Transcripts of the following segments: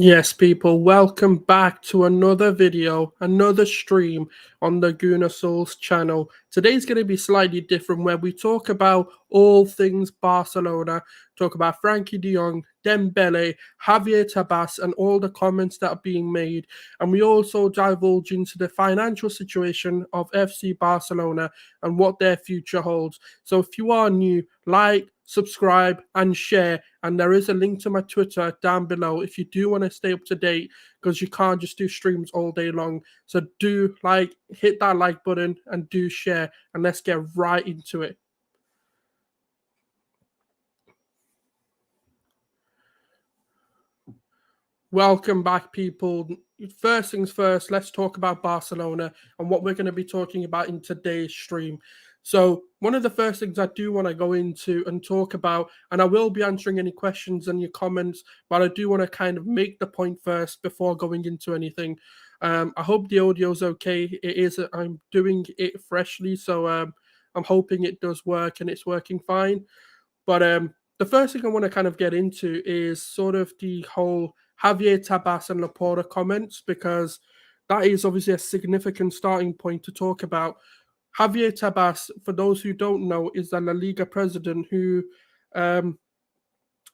Yes, people, welcome back to another video, another stream on the Guna Souls channel. Today's going to be slightly different where we talk about all things Barcelona, talk about Frankie De Jong, Dembele, Javier Tebas, and all the comments that are being made. And we also divulge into the financial situation of FC Barcelona and what their future holds. So if you are new, like, subscribe, and share. And there is a link to my Twitter down below if you do want to stay up to date, because you can't just do streams all day long. So do hit that like button and do share, and let's get right into it. Welcome back, people. First things first, let's talk about Barcelona and what we're going to be talking about in today's stream. So, one of the first things I do want to go into and talk about, and I will be answering any questions and your comments, but I do want to kind of make the point first before going into anything. I hope the audio's okay. It is. I'm doing it freshly, so I'm hoping it does work and it's working fine. But the first thing I want to kind of get into is sort of the whole Javier Tebas and Laporta comments, because that is obviously a significant starting point to talk about. Javier Tebas, for those who don't know, is the La Liga president who um,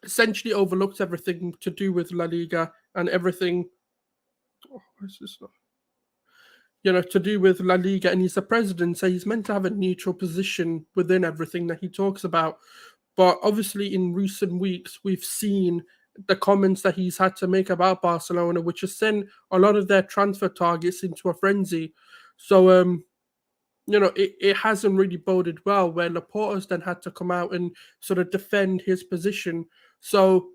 essentially overlooks everything to do with La Liga and everything. Oh, where's this not? To do with La Liga, and he's the president, so he's meant to have a neutral position within everything that he talks about. But obviously, in recent weeks, we've seen the comments that he's had to make about Barcelona, which has sent a lot of their transfer targets into a frenzy. So, it hasn't really boded well, where Laporta's then had to come out and sort of defend his position. So,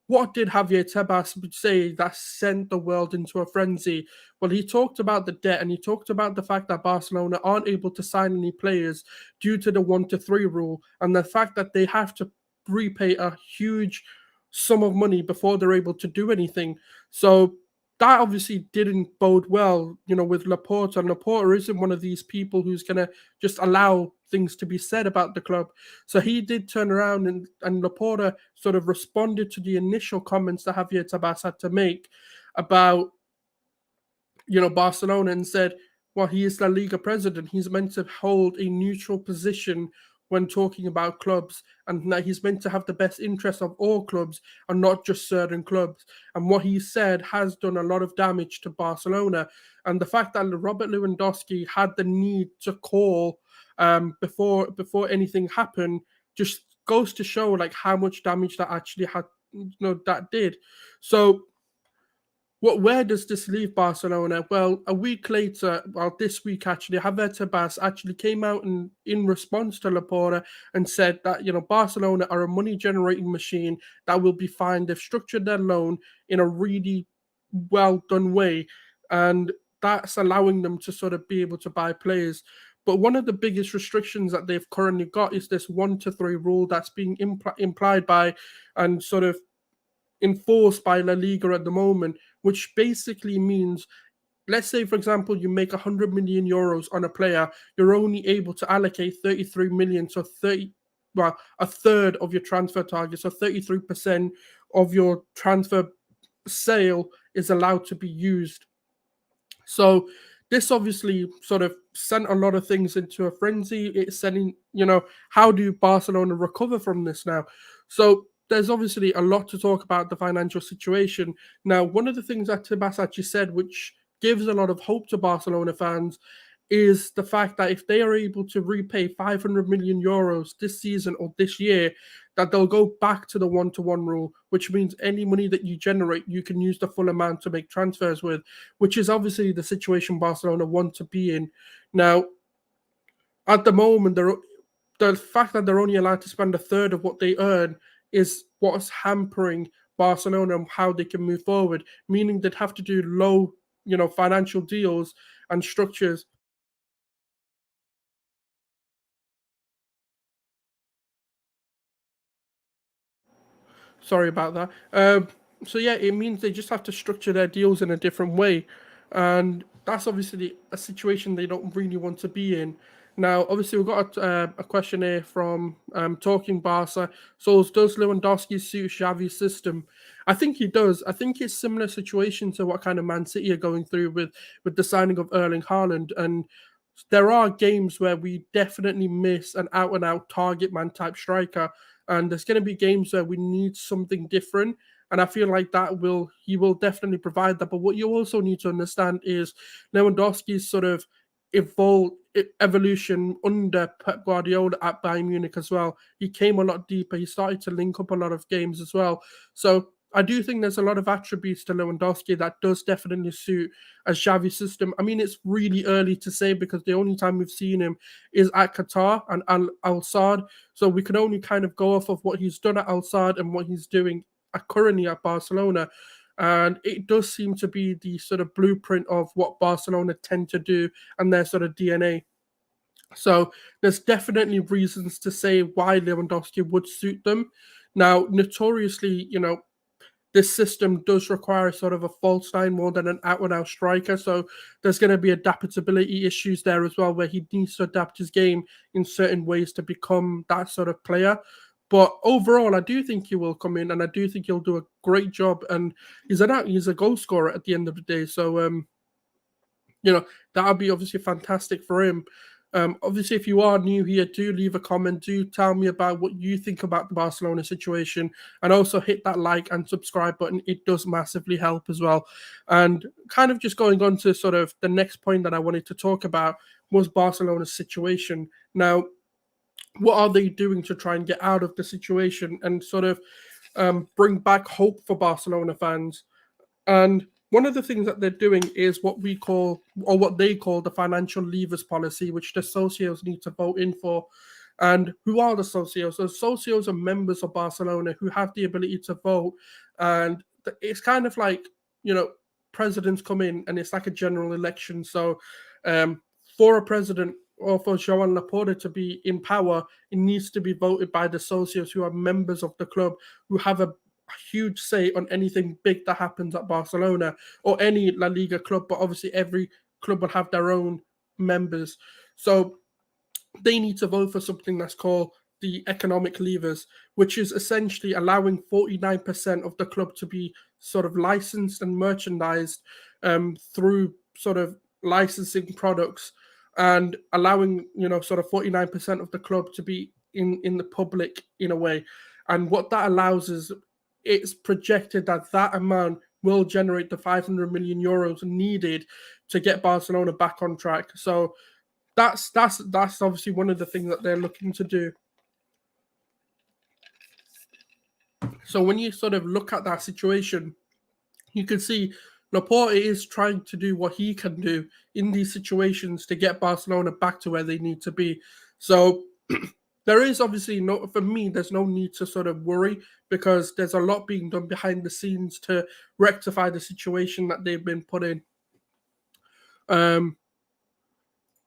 what did Javier Tebas say that sent the world into a frenzy? Well, he talked about the debt, and he talked about the fact that Barcelona aren't able to sign any players due to the 1-3 rule, and the fact that they have to repay a huge sum of money before they're able to do anything. So that obviously didn't bode well, with Laporta. And Laporta isn't one of these people who's going to just allow things to be said about the club. So he did turn around, and Laporta sort of responded to the initial comments that Javier Tebas had to make about, Barcelona, and said, well, he is La Liga president. He's meant to hold a neutral position when talking about clubs, and that he's meant to have the best interest of all clubs and not just certain clubs. And what he said has done a lot of damage to Barcelona. And the fact that Robert Lewandowski had the need to call before anything happened just goes to show like how much damage that actually had, that did. So where does this leave Barcelona? Well, a week later, well, this week actually, Javier Tebas actually came out and in response to Laporta and said that Barcelona are a money generating machine that will be fine. They've structured their loan in a really well done way, and that's allowing them to sort of be able to buy players. But one of the biggest restrictions that they've currently got is this 1-3 rule that's being implied by and sort of enforced by La Liga at the moment, which basically means, let's say, for example, you make 100 million euros on a player, you're only able to allocate 33 million, so a third of your transfer target, so 33% of your transfer sale is allowed to be used. So this obviously sort of sent a lot of things into a frenzy. It's sending, how do Barcelona recover from this now? So there's obviously a lot to talk about the financial situation. Now, one of the things that Tebas actually said, which gives a lot of hope to Barcelona fans, is the fact that if they are able to repay 500 million euros this season or this year, that they'll go back to the 1-1 rule, which means any money that you generate, you can use the full amount to make transfers with, which is obviously the situation Barcelona want to be in. Now, at the moment, the fact that they're only allowed to spend a third of what they earn is what's hampering Barcelona and how they can move forward, meaning they'd have to do low, financial deals and structures. Sorry about that. So yeah, it means they just have to structure their deals in a different way, and that's obviously a situation they don't really want to be in. Now, obviously, we've got a question here from Talking Barca. So, does Lewandowski suit Xavi's system? I think he does. I think it's similar situation to what kind of Man City are going through with the signing of Erling Haaland. And there are games where we definitely miss an out and out target man type striker, and there's going to be games where we need something different. And I feel like he will definitely provide that. But what you also need to understand is Lewandowski's sort of evolution under Pep Guardiola at Bayern Munich as well. He came a lot deeper. He started to link up a lot of games as well. So I do think there's a lot of attributes to Lewandowski that does definitely suit a Xavi system. I mean, it's really early to say because the only time we've seen him is at Qatar and Al Sadd. So we can only kind of go off of what he's done at Al Sadd and what he's doing currently at Barcelona. And it does seem to be the sort of blueprint of what Barcelona tend to do and their sort of DNA. So there's definitely reasons to say why Lewandowski would suit them. Now, notoriously, this system does require sort of a false nine more than an out-and-out striker. So there's going to be adaptability issues there as well, where he needs to adapt his game in certain ways to become that sort of player. But overall, I do think he will come in, and I do think he'll do a great job. And he's a goal scorer at the end of the day. So that'll be obviously fantastic for him. Obviously, if you are new here, do leave a comment. Do tell me about what you think about the Barcelona situation, and also hit that like and subscribe button. It does massively help as well. And kind of just going on to sort of the next point that I wanted to talk about was Barcelona's situation. Now, what are they doing to try and get out of the situation and sort of bring back hope for Barcelona fans? And one of the things that they're doing is what we call, or what they call, the financial levers policy, which the socios need to vote in for. And who are the socios? So socios are members of Barcelona who have the ability to vote. And it's kind of like, presidents come in and it's like a general election. So for a president or for Joan Laporta to be in power, it needs to be voted by the socios who are members of the club, who have a huge say on anything big that happens at Barcelona or any La Liga club, but obviously every club will have their own members. So they need to vote for something that's called the economic levers, which is essentially allowing 49% of the club to be sort of licensed and merchandised through sort of licensing products, and allowing, sort of 49% of the club to be in the public in a way. And what that allows is, it's projected that that amount will generate the 500 million euros needed to get Barcelona back on track. So that's obviously one of the things that they're looking to do. So when you sort of look at that situation, you can see Laporta is trying to do what he can do in these situations to get Barcelona back to where they need to be. So there is obviously for me, there's no need to sort of worry, because there's a lot being done behind the scenes to rectify the situation that they've been put in.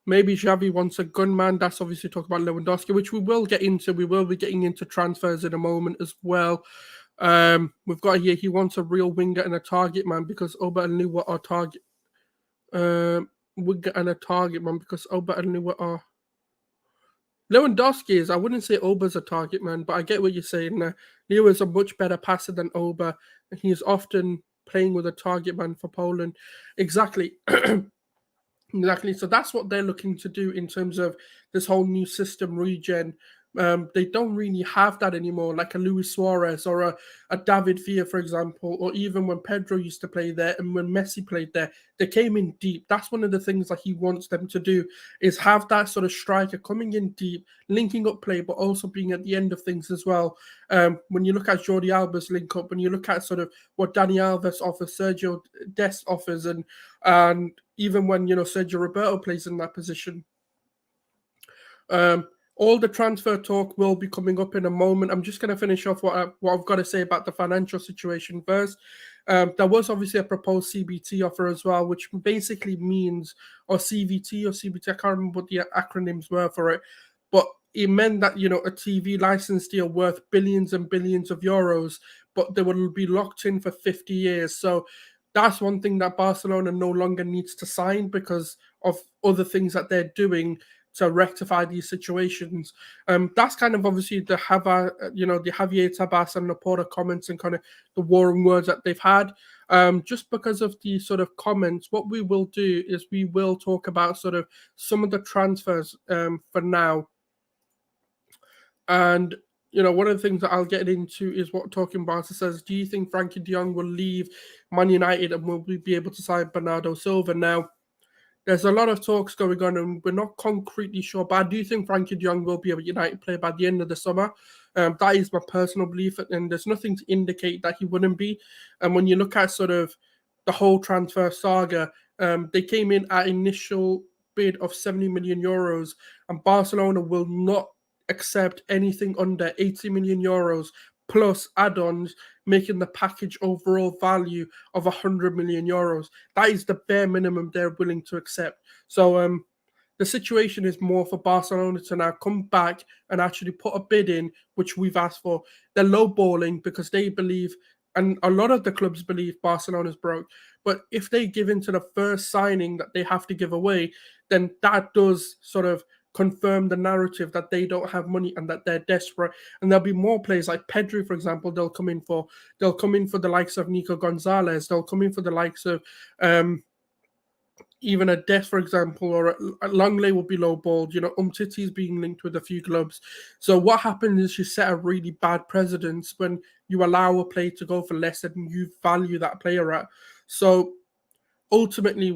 Maybe Xavi wants a gunman. That's obviously talk about Lewandowski, which we will get into. We will be getting into transfers in a moment as well. We've got here, he wants a real winger and a target man because Oba and Lewa are target. Winger and a target man because Oba and Lewa are. Lewandowski is, I wouldn't say Oba's a target man, but I get what you're saying there. Leo is a much better passer than Oba, and he's often playing with a target man for Poland. Exactly. Exactly. So that's what they're looking to do in terms of this whole new system regen. They don't really have that anymore, like a Luis Suarez or a David Villa, for example, or even when Pedro used to play there and when Messi played there, they came in deep. That's one of the things that he wants them to do, is have that sort of striker coming in deep, linking up play, but also being at the end of things as well. When you look at Jordi Alba's link up, when you look at sort of what Dani Alves offers, Sergio Dest offers, and even when, Sergio Roberto plays in that position. All the transfer talk will be coming up in a moment. I'm just going to finish off what I've got to say about the financial situation first. There was obviously a proposed CBT offer as well, which basically means, or CVT or CBT, I can't remember what the acronyms were for it, but it meant that, a TV license deal worth billions and billions of euros, but they will be locked in for 50 years. So that's one thing that Barcelona no longer needs to sign because of other things that they're doing to rectify these situations. That's kind of obviously the Javier Tebas and Laporta comments and kind of the warring words that they've had. Just because of the sort of comments, what we will do is we will talk about sort of some of the transfers for now. And one of the things that I'll get into is what Talking Barca says. Do you think Frankie De Jong will leave Man United and will we be able to sign Bernardo Silva? Now, there's a lot of talks going on, and we're not concretely sure, but I do think Frankie De Jong will be a United player by the end of the summer. That is my personal belief, and there's nothing to indicate that he wouldn't be. And when you look at sort of the whole transfer saga, they came in at initial bid of 70 million euros, and Barcelona will not accept anything under 80 million euros plus add-ons, making the package overall value of 100 million euros. That is the bare minimum they're willing to accept. So the situation is more for Barcelona to now come back and actually put a bid in, which we've asked for. They're lowballing because they believe, and a lot of the clubs believe, Barcelona's broke. But if they give in to the first signing that they have to give away, then that does sort of confirm the narrative that they don't have money and that they're desperate. And there'll be more players like Pedri, for example, they'll come in for the likes of Nico Gonzalez, they'll come in for the likes of even a Des, for example, or a Longley will be lowballed. Umtiti is being linked with a few clubs. So what happens is you set a really bad precedence when you allow a player to go for less than you value that player at. So ultimately,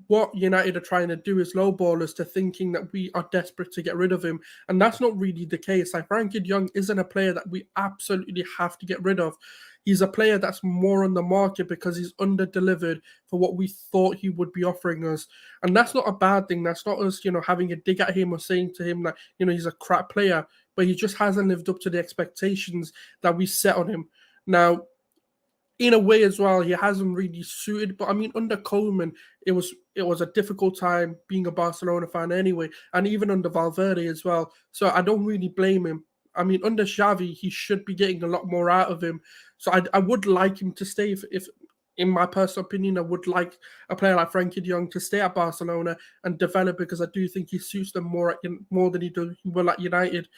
what United are trying to do is lowball us to thinking that we are desperate to get rid of him. And that's not really the case. Like, Frankie De Jong isn't a player that we absolutely have to get rid of. He's a player that's more on the market because he's under-delivered for what we thought he would be offering us. And that's not a bad thing. That's not us, having a dig at him or saying to him that, he's a crap player. But he just hasn't lived up to the expectations that we set on him. Now, in a way as well, he hasn't really suited. But I mean, under Koeman, it was a difficult time being a Barcelona fan anyway, and even under Valverde as well. So I don't really blame him. I mean, under Xavi, he should be getting a lot more out of him. So I would like him to stay. If in my personal opinion, I would like a player like Frankie De Jong to stay at Barcelona and develop, because I do think he suits them more than he will at United.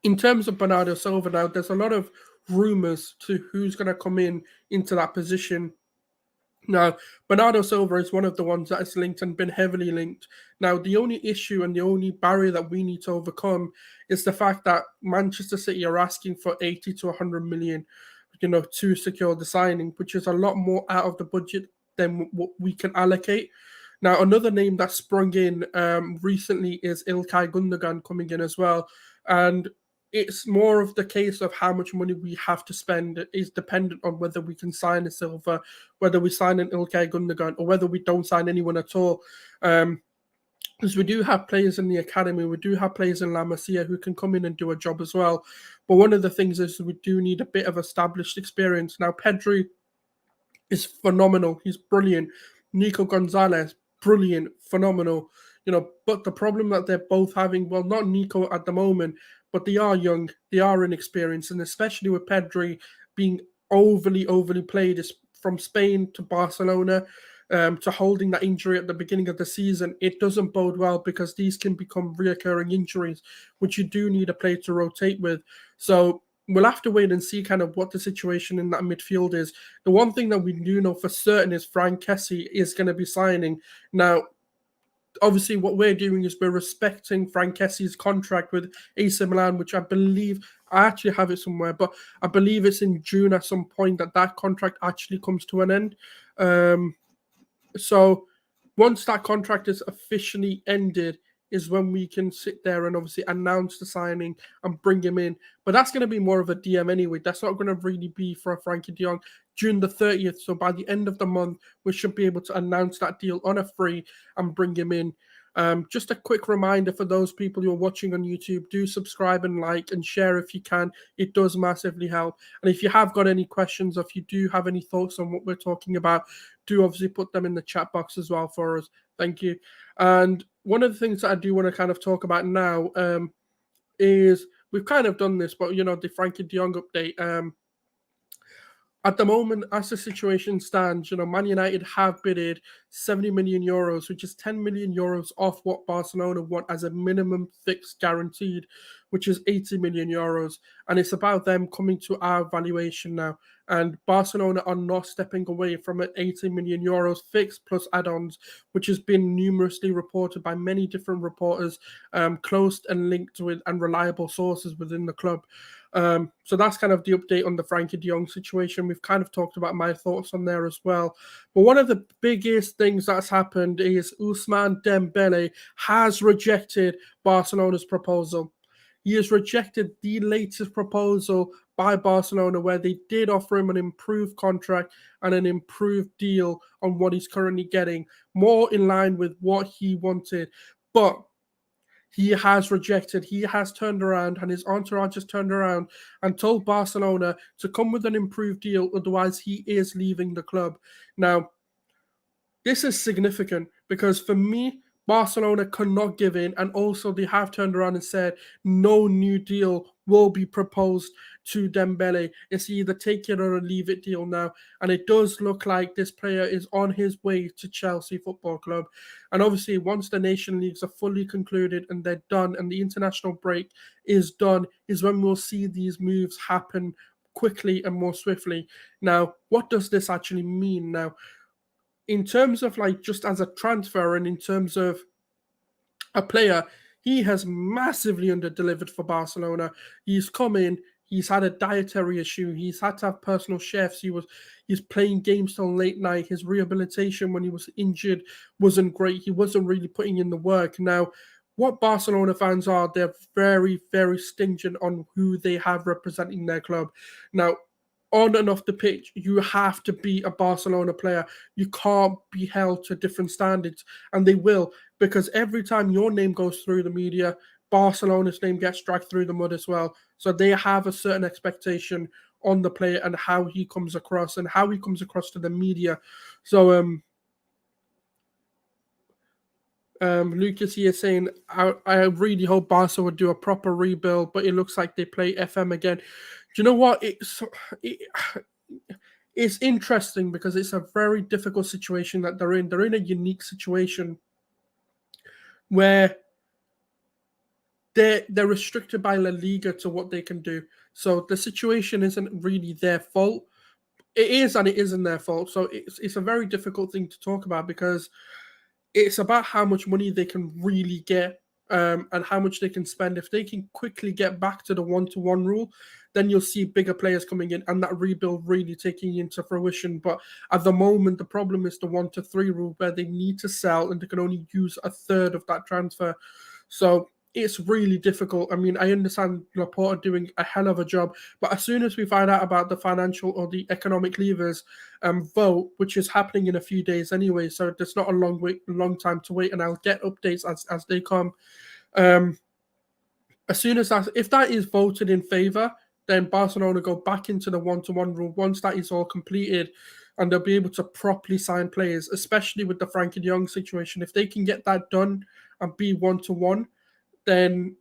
In terms of Bernardo Silva now, there's a lot of rumours to who's going to come into that position. Now, Bernardo Silva is one of the ones that is linked and been heavily linked. Now, the only issue and the only barrier that we need to overcome is the fact that Manchester City are asking for 80 to 100 million, to secure the signing, which is a lot more out of the budget than what we can allocate. Now, another name that sprung in recently is İlkay Gundogan coming in as well. And it's more of the case of how much money we have to spend. It is dependent on whether we can sign a Silva, whether we sign an Ilkay Gundogan, or whether we don't sign anyone at all. Because we do have players in the academy, we do have players in La Masia who can come in and do a job as well. But one of the things is we do need a bit of established experience. Now, Pedri is phenomenal. He's brilliant. Nico Gonzalez, brilliant, phenomenal. But the problem that they're both having, well, not Nico at the moment, but they are young, they are inexperienced, and especially with Pedri being overly played from Spain to Barcelona, to holding that injury at the beginning of the season, it doesn't bode well, because these can become reoccurring injuries, which you do need a player to rotate with. So we'll have to wait and see kind of what the situation in that midfield is. The one thing that we do know for certain is Frank Kessie is going to be signing. Now, obviously, what we're doing is we're respecting Frank Kessie's contract with AC Milan, which I actually have it somewhere, but I believe it's in June at some point that contract actually comes to an end. So once that contract is officially ended is when we can sit there and obviously announce the signing and bring him in. But that's going to be more of a DM anyway. That's not going to really be for Frankie De Jong. June the 30th, so by the end of the month, we should be able to announce that deal on a free and bring him in. Just a quick reminder for those people who are watching on YouTube, do subscribe and like and share if you can. It does massively help. And if you have got any questions, or if you do have any thoughts on what we're talking about, do obviously put them in the chat box as well for us. Thank you. And one of the things that I do want to kind of talk about now is we've kind of done this, but the Frankie De Jong update. At the moment, as the situation stands, Man United have bidded 70 million euros, which is 10 million euros off what Barcelona want as a minimum fixed guaranteed, which is 80 million euros. And it's about them coming to our valuation now. And Barcelona are not stepping away from an 80 million euros fixed plus add-ons, which has been numerously reported by many different reporters, close and linked with and reliable sources within the club. So that's kind of the update on the Frankie De Jong situation. We've kind of talked about my thoughts on there as well. But one of the biggest things that's happened is Ousmane Dembele has rejected Barcelona's proposal. He has rejected the latest proposal by Barcelona, where they did offer him an improved contract and an improved deal on what he's currently getting, more in line with what he wanted. But he has rejected, he has turned around, and his entourage has turned around and told Barcelona to come with an improved deal, otherwise he is leaving the club. Now, this is significant because for me, Barcelona cannot give in, and also they have turned around and said no new deal will be proposed to Dembele. It's either take it or leave it deal now, and it does look like this player is on his way to Chelsea Football Club. And obviously, once the Nation Leagues are fully concluded and they're done, and the international break is done, is when we'll see these moves happen quickly and more swiftly. Now, what does this actually mean now? In terms of like just as a transfer and in terms of a player, he has massively underdelivered for Barcelona. He's come in, he's had a dietary issue, he's had to have personal chefs, he's playing games till late night. His rehabilitation when he was injured wasn't great. He wasn't really putting in the work. Now, what Barcelona fans are, they're very, very stingent on who they have representing their club. Now, on and off the pitch, you have to be a Barcelona player. You can't be held to different standards, and they will, because every time your name goes through the media, Barcelona's name gets dragged through the mud as well. So they have a certain expectation on the player and how he comes across to the media. So Lucas here saying, I really hope Barca would do a proper rebuild, but it looks like they play FM again. Do you know what? It's interesting because it's a very difficult situation that they're in. They're in a unique situation where they're restricted by La Liga to what they can do. So the situation isn't really their fault. It is and it isn't their fault. So it's a very difficult thing to talk about because it's about how much money they can really get, and how much they can spend. If they can quickly get back to the one-to-one rule, then you'll see bigger players coming in and that rebuild really taking into fruition. But at the moment, the problem is the 1-3 rule, where they need to sell and they can only use a third of that transfer. So it's really difficult. I mean, I understand Laporta doing a hell of a job, but as soon as we find out about the financial or the economic levers vote, which is happening in a few days anyway, so there's not a long time to wait, and I'll get updates as they come. As soon as if that is voted in favor, then Barcelona go back into the one-to-one rule once that is all completed, and they'll be able to properly sign players, especially with the Frankie De Jong situation. If they can get that done and be one-to-one, then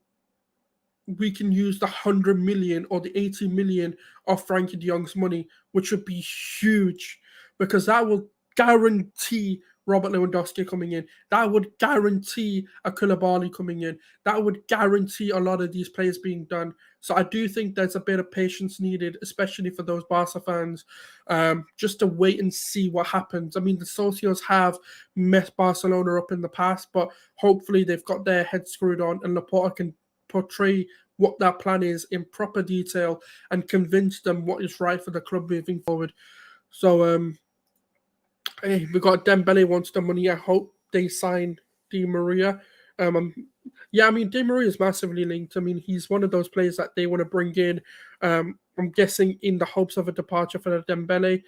we can use the 100 million or the 80 million of Frankie De Jong's money, which would be huge, because that will guarantee Robert Lewandowski coming in. That would guarantee a Koulibaly coming in. That would guarantee a lot of these players being done. So I do think there's a bit of patience needed, especially for those Barca fans, just to wait and see what happens. I mean, the socios have messed Barcelona up in the past, but hopefully they've got their heads screwed on and Laporta can portray what that plan is in proper detail and convince them what is right for the club moving forward. So hey, we got Dembele wants the money. I hope they sign Di Maria. Yeah, I mean, Di Maria is massively linked. I mean, he's one of those players that they want to bring in. I'm guessing in the hopes of a departure for the Dembele.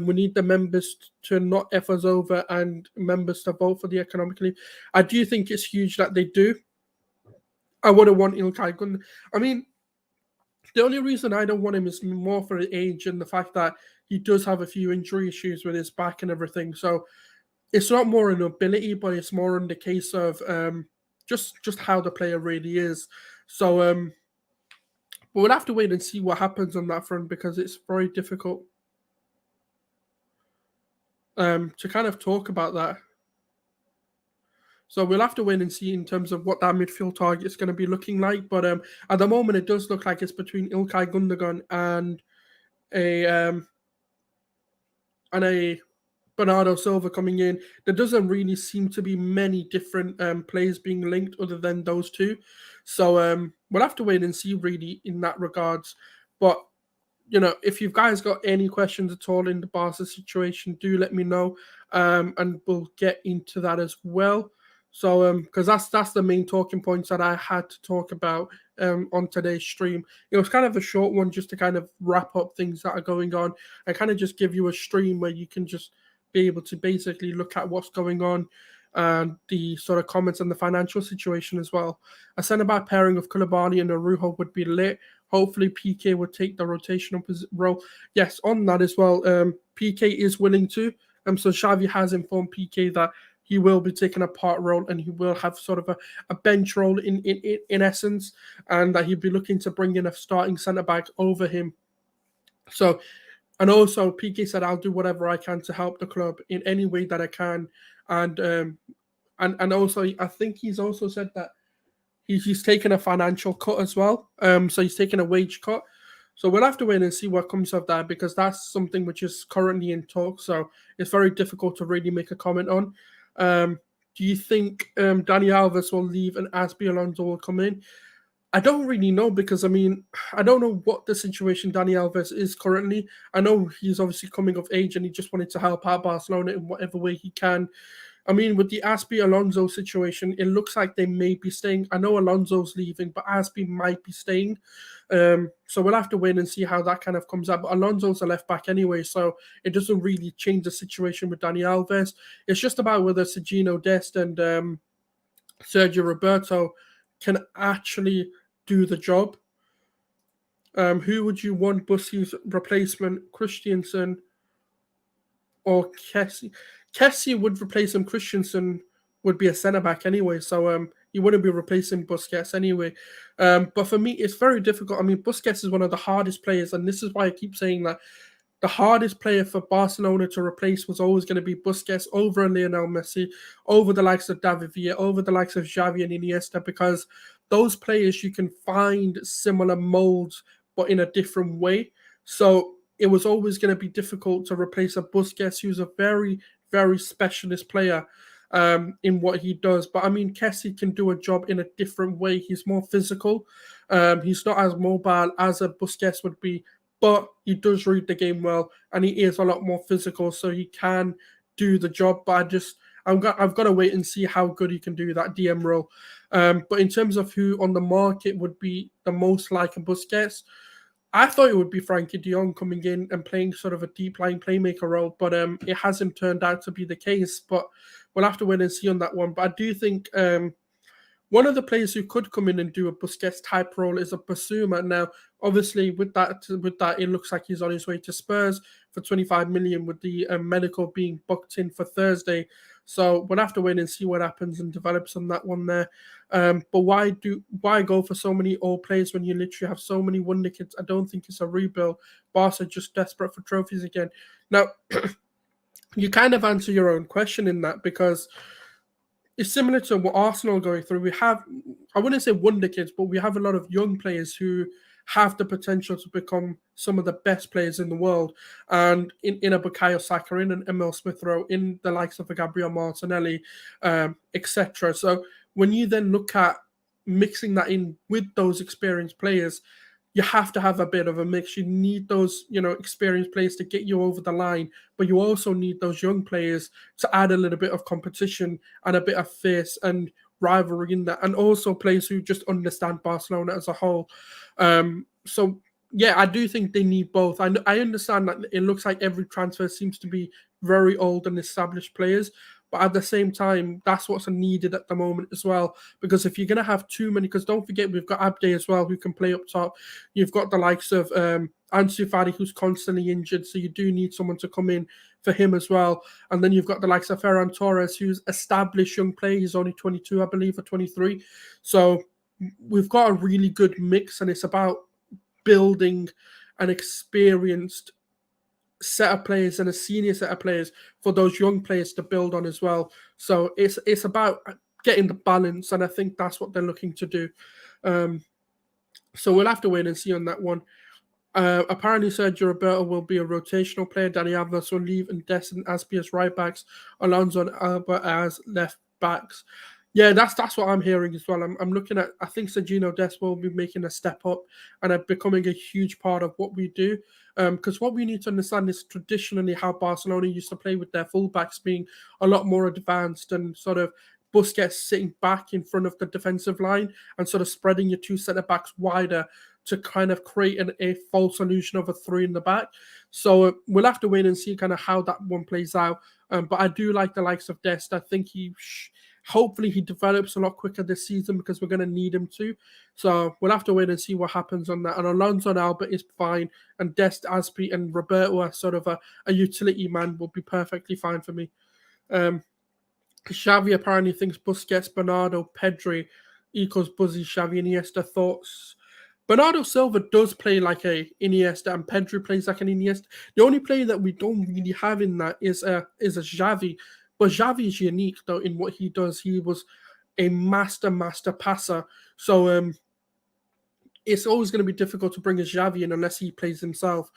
We need the members to not F us over and members to vote for the economically. I do think it's huge that they do. I wouldn't want Ilkay Gundogan. I mean, the only reason I don't want him is more for the age and the fact that he does have a few injury issues with his back and everything. So it's not more an ability, but it's more in the case of just how the player really is. So we'll have to wait and see what happens on that front because it's very difficult. to kind of talk about that. So we'll have to wait and see in terms of what that midfield target is going to be looking like. But at the moment, it does look like it's between Ilkay Gundogan and a Bernardo Silva coming in. There doesn't really seem to be many different players being linked other than those two. So we'll have to wait and see really in that regards. But if you guys got any questions at all in the Barca situation, do let me know, and we'll get into that as well. So, because that's the main talking points that I had to talk about on today's stream. It was kind of a short one just to kind of wrap up things that are going on and kind of just give you a stream where you can just be able to basically look at what's going on and the sort of comments and the financial situation as well. A centre-back pairing of Koulibaly and Arujo would be lit. Hopefully, PK would take the rotational role. Yes, on that as well, PK is willing to. So Xavi has informed PK that he will be taking a part role and he will have sort of a bench role in essence, and that he'll be looking to bring in a starting centre-back over him. So, and also PK said, I'll do whatever I can to help the club in any way that I can. And also, I think he's also said that he's taken a financial cut as well. So he's taken a wage cut. So we'll have to wait and see what comes of that, because that's something which is currently in talk. So it's very difficult to really make a comment on. Do you think Dani Alves will leave and Aspi Alonso will come in? I don't really know, because I don't know what the situation Dani Alves is currently. I know he's obviously coming of age and he just wanted to help out Barcelona in whatever way he can. With the Aspi Alonso situation, it looks like they may be staying. I know Alonso's leaving, but Aspi might be staying. So we'll have to wait and see how that kind of comes out. But Alonso's a left back anyway, so it doesn't really change the situation with Dani Alves. It's just about whether Sergino Dest and Sergio Roberto can actually do the job. Who would you want Busi's replacement, Christensen or Kessie? Kessie would replace him. Christensen would be a centre-back anyway, so he wouldn't be replacing Busquets anyway. But for me, it's very difficult. Busquets is one of the hardest players, and this is why I keep saying that the hardest player for Barcelona to replace was always going to be Busquets over Lionel Messi, over the likes of David Villa, over the likes of Xavi and Iniesta, because those players you can find similar molds, but in a different way. So it was always going to be difficult to replace a Busquets who's a very, very specialist player in what he does. But Kessie can do a job in a different way. He's more physical. He's not as mobile as a Busquets would be, but he does read the game well, and he is a lot more physical, so he can do the job. But I've got to wait and see how good he can do that DM role. But in terms of who on the market would be the most like a Busquets, I thought it would be Frankie De Jong coming in and playing sort of a deep line playmaker role, but it hasn't turned out to be the case. But we'll have to wait and see on that one. But I do think one of the players who could come in and do a Busquets type role is a Basuma. Now, obviously, with that, it looks like he's on his way to Spurs for 25 million, with the medical being booked in for Thursday. So we'll have to wait and see what happens and develops on that one there. But why go for so many old players when you literally have so many wonder kids? I don't think it's a rebuild. Barca are just desperate for trophies again. Now, you kind of answer your own question in that, because it's similar to what Arsenal are going through. We have, I wouldn't say wonder kids, but we have a lot of young players who have the potential to become some of the best players in the world. And in a Bukayo Saka, in an Emil Smith-Rowe, in the likes of a Gabriel Martinelli, etc. So when you then look at mixing that in with those experienced players, you have to have a bit of a mix. You need those, experienced players to get you over the line, but you also need those young players to add a little bit of competition and a bit of fierce and rivalry in that, and also players who just understand Barcelona as a whole. So yeah, I do think they need both. I understand that it looks like every transfer seems to be very old and established players, but at the same time, that's what's needed at the moment as well. Because if you're going to have too many, because don't forget, we've got Abde as well, who can play up top. You've got the likes of Ansu Fati, who's constantly injured, so you do need someone to come in for him as well. And then you've got the likes of Ferran Torres, who's established young player. He's only 22, I believe, or 23. So we've got a really good mix, and it's about building an experienced set of players and a senior set of players for those young players to build on as well. So it's about getting the balance, and I think that's what they're looking to do. So we'll have to wait and see on that one. Apparently, Sergio Roberto will be a rotational player. Dani Alves will leave, and Dest and Aspi as right backs, Alonso and Alba as left backs. Yeah, that's what I'm hearing as well. I'm looking at. I think Sergio Dest will be making a step up and becoming a huge part of what we do. Because what we need to understand is traditionally how Barcelona used to play with their fullbacks being a lot more advanced and sort of Busquets sitting back in front of the defensive line and sort of spreading your two centre backs wider to kind of create a false illusion of a three in the back. So we'll have to wait and see kind of how that one plays out. But I do like the likes of Dest. I think hopefully he develops a lot quicker this season because we're going to need him to. So we'll have to wait and see what happens on that. And Alonso and Albert is fine. And Dest, Aspi, and Roberto are sort of a utility man will be perfectly fine for me. Xavi apparently thinks Busquets, Bernardo, Pedri equals Busi, Xavi, Iniesta. Thoughts? Bernardo Silva does play like a Iniesta, and Pedri plays like an Iniesta. The only player that we don't really have in that is a Xavi, but Xavi is unique though in what he does. He was a master passer, so it's always going to be difficult to bring a Xavi in unless he plays himself,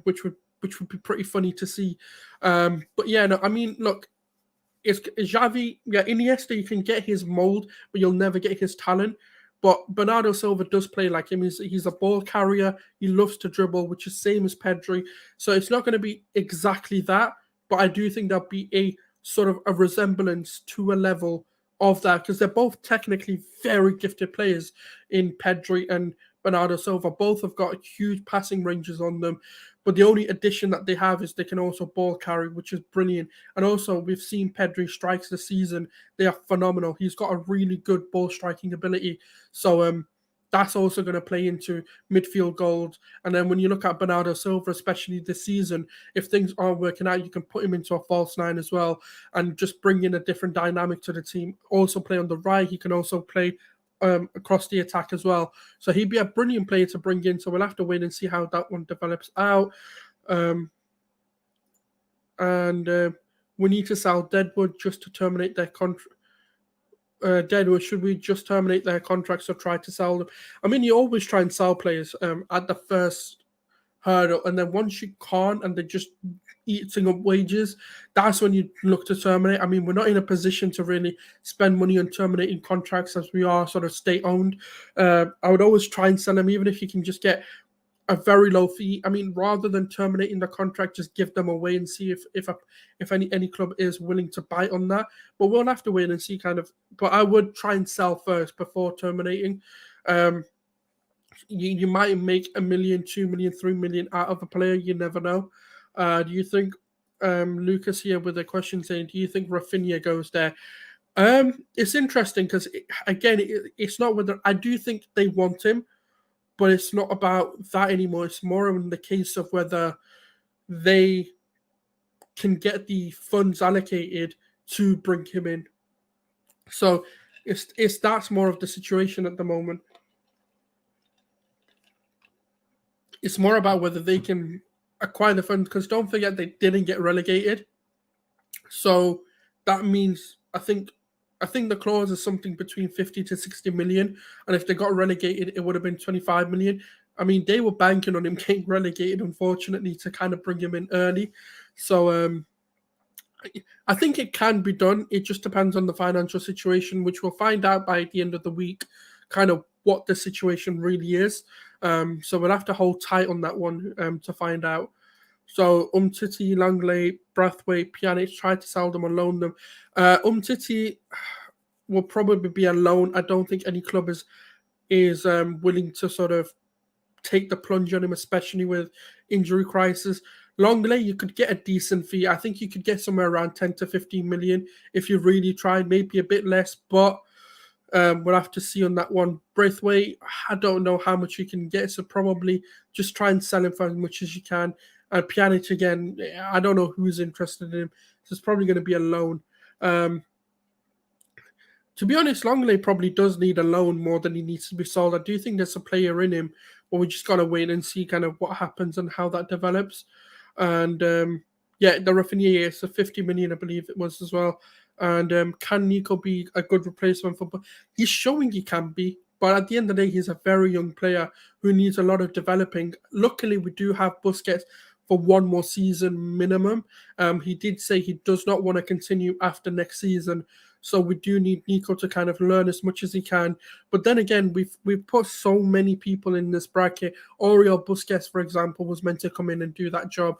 which would be pretty funny to see. But yeah, no, I mean, look. It's Xavi, yeah, Iniesta, you can get his mold, but you'll never get his talent. But Bernardo Silva does play like him. He's a ball carrier. He loves to dribble, which is same as Pedri. So it's not going to be exactly that, but I do think there'll be a sort of a resemblance to a level of that because they're both technically very gifted players in Pedri and Bernardo Silva. Both have got huge passing ranges on them. But the only addition that they have is they can also ball carry, which is brilliant. And also, we've seen Pedri strikes this season. They are phenomenal. He's got a really good ball striking ability. So that's also going to play into midfield goals. And then when you look at Bernardo Silva, especially this season, if things aren't working out, you can put him into a false nine as well and just bring in a different dynamic to the team. Also play on the right. He can also play across the attack as well. So he'd be a brilliant player to bring in. So we'll have to wait and see how that one develops out. We need to sell Deadwood just to terminate their contract. Deadwood, should we just terminate their contracts or try to sell them? I mean, you always try and sell players at the first hurdle, and then once you can't and they're just eating up wages, that's when you look to terminate. I mean, we're not in a position to really spend money on terminating contracts as we are sort of state-owned. I would always try and sell them, even if you can just get a very low fee. I mean, rather than terminating the contract, just give them away and see if any club is willing to bite on that. But we'll have to wait and see kind of. But I would try and sell first before terminating. You might make $1 million, $2 million, $3 million out of a player. You never know. Do you think Lucas here with a question saying, do you think Rafinha goes there? It's interesting because it's not whether I do think they want him, but it's not about that anymore. It's more in the case of whether they can get the funds allocated to bring him in. So it's that's more of the situation at the moment. It's more about whether they can acquire the funds because don't forget they didn't get relegated. So that means I think the clause is something between 50 to 60 million. And if they got relegated, it would have been 25 million. I mean, they were banking on him getting relegated, unfortunately, to kind of bring him in early. So I think it can be done. It just depends on the financial situation, which we'll find out by the end of the week, kind of what the situation really is. So we'll have to hold tight on that one to find out. So Umtiti, Langley, Brathwaite, Pjanic, try to sell them or loan them. Umtiti will probably be a loan. I don't think any club is willing to sort of take the plunge on him, especially with injury crisis. Langley, you could get a decent fee. I think you could get somewhere around 10 to 15 million if you really tried, maybe a bit less, but we'll have to see on that one. Braithwaite, I don't know how much you can get, so probably just try and sell him for as much as you can. And Pjanic, again, I don't know who's interested in him, so it's probably going to be a loan. To be honest, Langley probably does need a loan more than he needs to be sold. I do think there's a player in him, but we just gotta wait and see kind of what happens and how that develops. And yeah, the Rafinha is a 50 million, I believe it was as well. And can Nico be a good replacement for? He's showing he can be, but at the end of the day, he's a very young player who needs a lot of developing. Luckily, we do have Busquets for one more season minimum. He did say he does not want to continue after next season, so we do need Nico to kind of learn as much as he can. But then again, we've put so many people in this bracket. Oriol Busquets, for example, was meant to come in and do that job.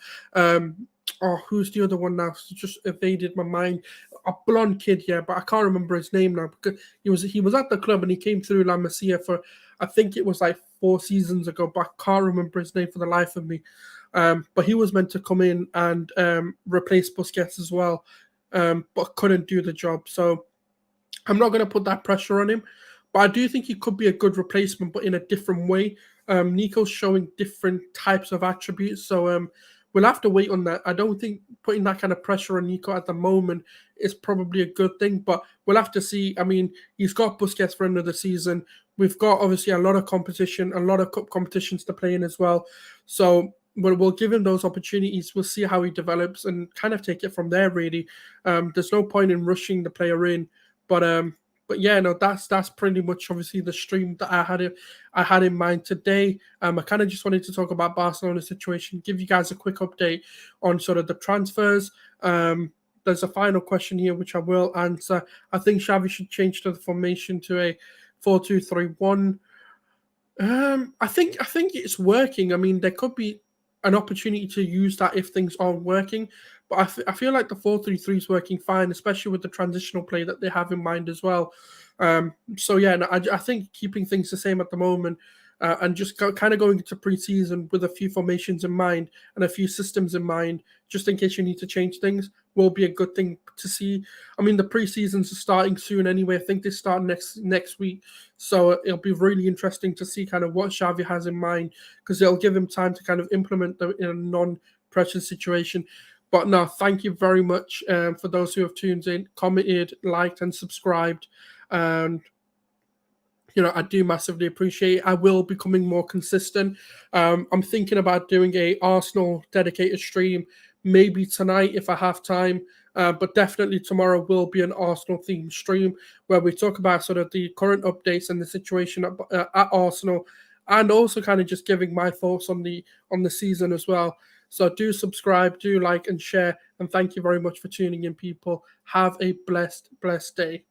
Oh, who's the other one now? It's just evaded my mind. A blonde kid, yeah, but I can't remember his name now because he was at the club and he came through La Masia for, I think it was like 4 seasons ago, but I can't remember his name for the life of me. But he was meant to come in and replace Busquets as well, but couldn't do the job. So I'm not going to put that pressure on him, but I do think he could be a good replacement, but in a different way. Nico's showing different types of attributes, so we'll have to wait on that. I don't think putting that kind of pressure on Nico at the moment is probably a good thing, but we'll have to see. I mean, he's got Busquets for another season. We've got obviously a lot of competition, a lot of cup competitions to play in as well. So we'll give him those opportunities. We'll see how he develops and kind of take it from there, really. There's no point in rushing the player in. But yeah, no, that's pretty much obviously the stream that I had in mind today. I kind of just wanted to talk about Barcelona's situation, give you guys a quick update on sort of the transfers. There's a final question here which I will answer. I think Xavi should change to the formation to a 4-2-3-1. I think it's working. I mean, there could be an opportunity to use that if things aren't working, but I feel like the 4-3-3 is working fine, especially with the transitional play that they have in mind as well. So yeah, no, I think keeping things the same at the moment and just kind of going into pre-season with a few formations in mind and a few systems in mind, just in case you need to change things, will be a good thing to see. I mean, the pre-seasons are starting soon anyway. I think they start next week, so it'll be really interesting to see kind of what Xavi has in mind because it'll give him time to kind of implement them in a non-pressure situation. But no, thank you very much for those who have tuned in, commented, liked, and subscribed. And I do massively appreciate it. I will be becoming more consistent. I'm thinking about doing a Arsenal dedicated stream, maybe tonight if I have time. But definitely tomorrow will be an Arsenal themed stream where we talk about sort of the current updates and the situation at Arsenal, and also kind of just giving my thoughts on the season as well. So do subscribe, do like and share, and thank you very much for tuning in, people. Have a blessed day.